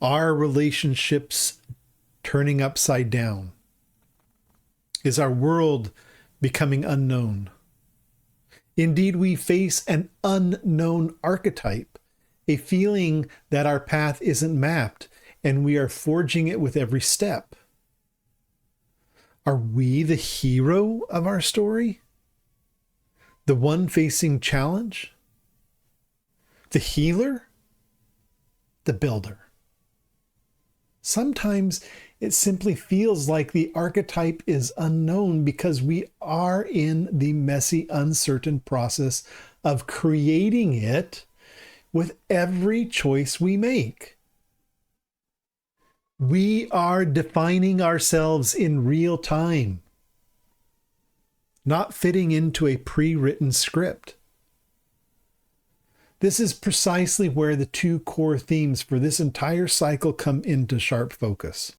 Are relationships turning upside down? Is our world becoming unknown? Indeed, we face an unknown archetype, a feeling that our path isn't mapped and we are forging it with every step. Are we the hero of our story? The one facing challenge? The healer? The builder? Sometimes it simply feels like the archetype is unknown because we are in the messy, uncertain process of creating it with every choice we make. We are defining ourselves in real time, not fitting into a pre-written script. This is precisely where the two core themes for this entire cycle come into sharp focus.